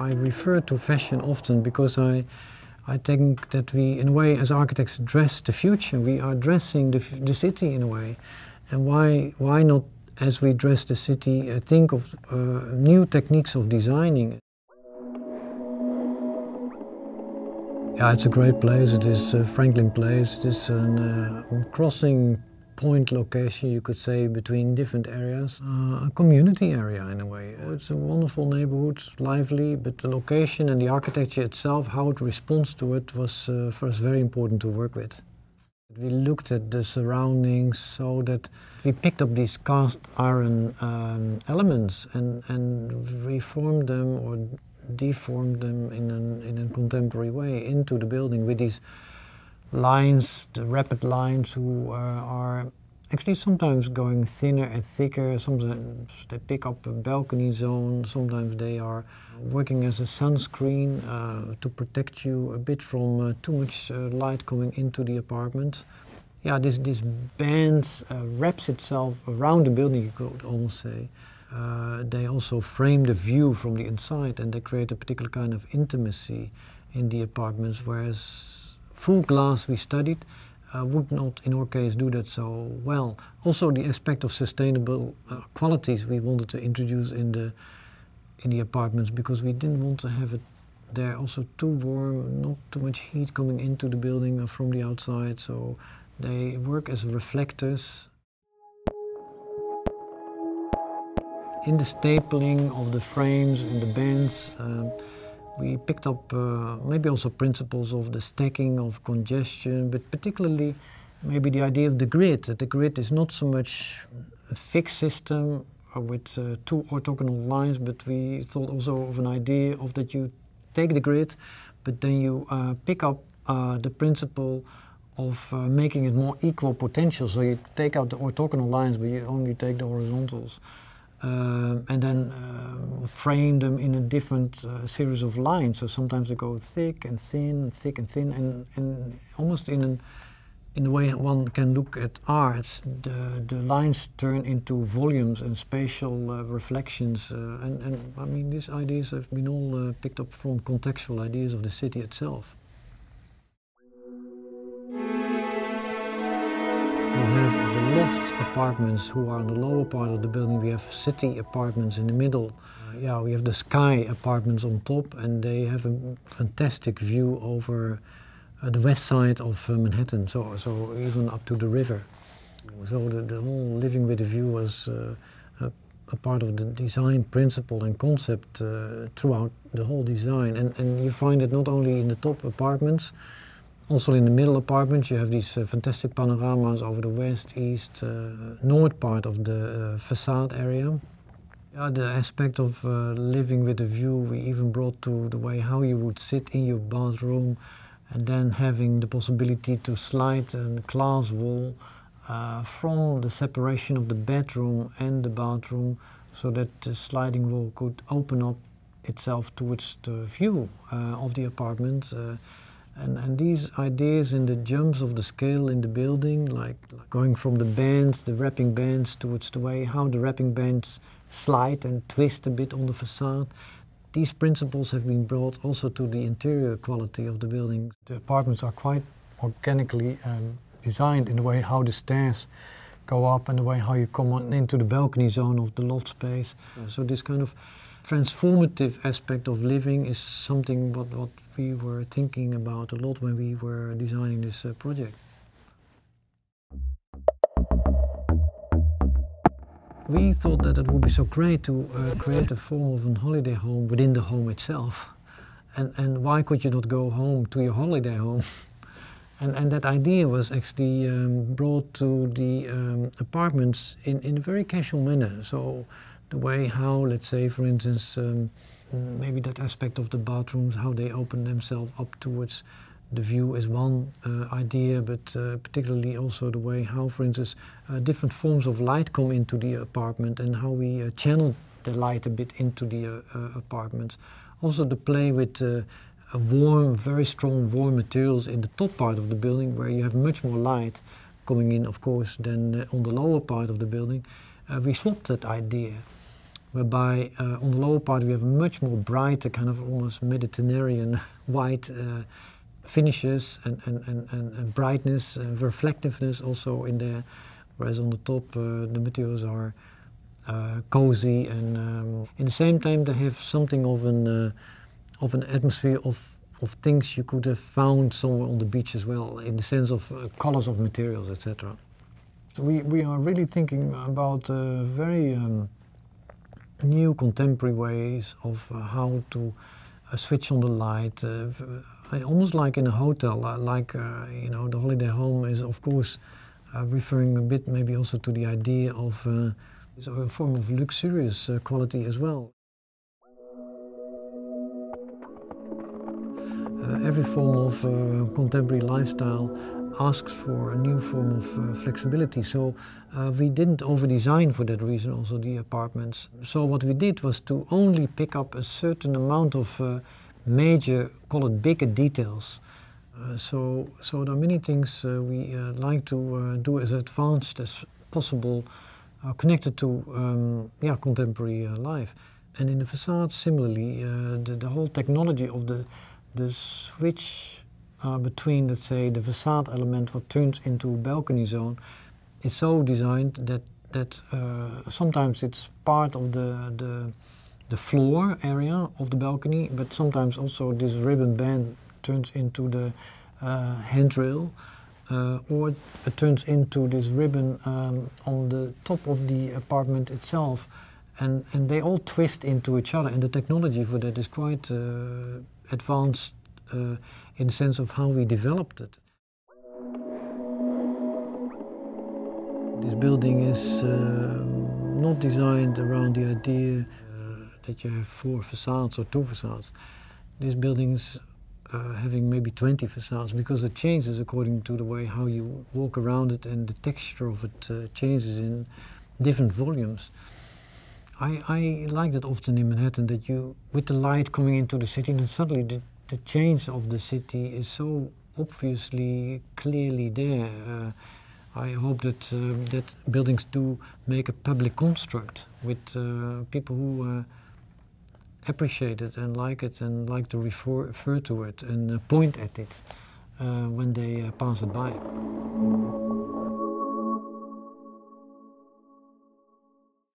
I refer to fashion often because I think that we, in a way, as architects, dress the future. We are dressing the city in a way. And why not, as we dress the city, think of new techniques of designing? Yeah, it's a great place. It is Franklin Place. It is a crossing point location, you could say, between different areas. A community area in a way. It's a wonderful neighborhood, lively, but the location and the architecture itself, how it responds to it, was for us very important to work with. We looked at the surroundings so that we picked up these cast iron elements and reformed them or deformed them in a contemporary way into the building with these lines, the rapid lines, who are actually sometimes going thinner and thicker. Sometimes they pick up a balcony zone, sometimes they are working as a sunscreen to protect you a bit from too much light coming into the apartment. Yeah, this band wraps itself around the building, you could almost say. They also frame the view from the inside, and they create a particular kind of intimacy in the apartments, whereas full glass we studied would not, in our case, do that so well. Also, the aspect of sustainable qualities we wanted to introduce in the apartments, because we didn't want to have it there also too warm, not too much heat coming into the building from the outside, so they work as reflectors. In the stapling of the frames, in the bands, we picked up maybe also principles of the stacking of congestion, but particularly maybe the idea of the grid. That the grid is not so much a fixed system with two orthogonal lines, but we thought also of an idea of that you take the grid, but then you pick up the principle of making it more equal potential. So you take out the orthogonal lines, but you only take the horizontals. And then frame them in a different series of lines. So sometimes they go thick and thin, thick and thin, and almost in the way one can look at art, the lines turn into volumes and spatial reflections. And I mean, these ideas have been all picked up from contextual ideas of the city itself. We have the loft apartments who are on the lower part of the building. We have city apartments in the middle. Yeah, we have the sky apartments on top, and they have a fantastic view over the west side of Manhattan, so even up to the river. So the whole living with a view was a part of the design principle and concept throughout the whole design. And you find it not only in the top apartments, also in the middle apartments. You have these fantastic panoramas over the west, east, north part of the facade area. Yeah, the aspect of living with a view we even brought to the way how you would sit in your bathroom, and then having the possibility to slide a glass wall from the separation of the bedroom and the bathroom, so that the sliding wall could open up itself towards the view of the apartment. And these ideas and the jumps of the scale in the building, like going from the bands, the wrapping bands, towards the way how the wrapping bands slide and twist a bit on the facade, these principles have been brought also to the interior quality of the building. The apartments are quite organically designed in the way how the stairs go up and the way how you come on into the balcony zone of the loft space. So this kind of transformative aspect of living is something what we were thinking about a lot when we were designing this project. We thought that it would be so great to create a form of a holiday home within the home itself. And why could you not go home to your holiday home? And that idea was actually brought to the apartments in a very casual manner. So the way how, let's say, for instance, maybe that aspect of the bathrooms, how they open themselves up towards the view is one idea, but particularly also the way how, for instance, different forms of light come into the apartment and how we channel the light a bit into the apartments. Also the play with warm, very strong warm materials in the top part of the building, where you have much more light coming in, of course, than on the lower part of the building. We swapped that idea. whereby on the lower part we have much more brighter, kind of almost Mediterranean white finishes and brightness, reflectiveness also in there, whereas on the top the materials are cozy and in the same time they have something of an atmosphere of things you could have found somewhere on the beach as well, in the sense of colors of materials, etc. So we are really thinking about very new contemporary ways of how to switch on the light, almost like in a hotel, like you know, the holiday home is of course referring a bit maybe also to the idea of a form of luxurious quality as well. Every form of contemporary lifestyle asks for a new form of flexibility. So we didn't over-design for that reason also the apartments. So what we did was to only pick up a certain amount of major, call it bigger details. So there are many things we like to do as advanced as possible connected to contemporary life. And in the facade similarly, the whole technology of the switch between, let's say, the facade element what turns into a balcony zone is so designed that sometimes it's part of the floor area of the balcony, but sometimes also this ribbon band turns into the handrail, or it turns into this ribbon on the top of the apartment itself, and they all twist into each other, and the technology for that is quite advanced in the sense of how we developed it. This building is not designed around the idea that you have 4 facades or 2 facades. This building is having maybe 20 facades because it changes according to the way how you walk around it, and the texture of it changes in different volumes. I like that often in Manhattan, that you, with the light coming into the city, then suddenly the change of the city is so obviously, clearly there. I hope that that buildings do make a public construct with people who appreciate it and like to refer to it and point at it when they pass it by.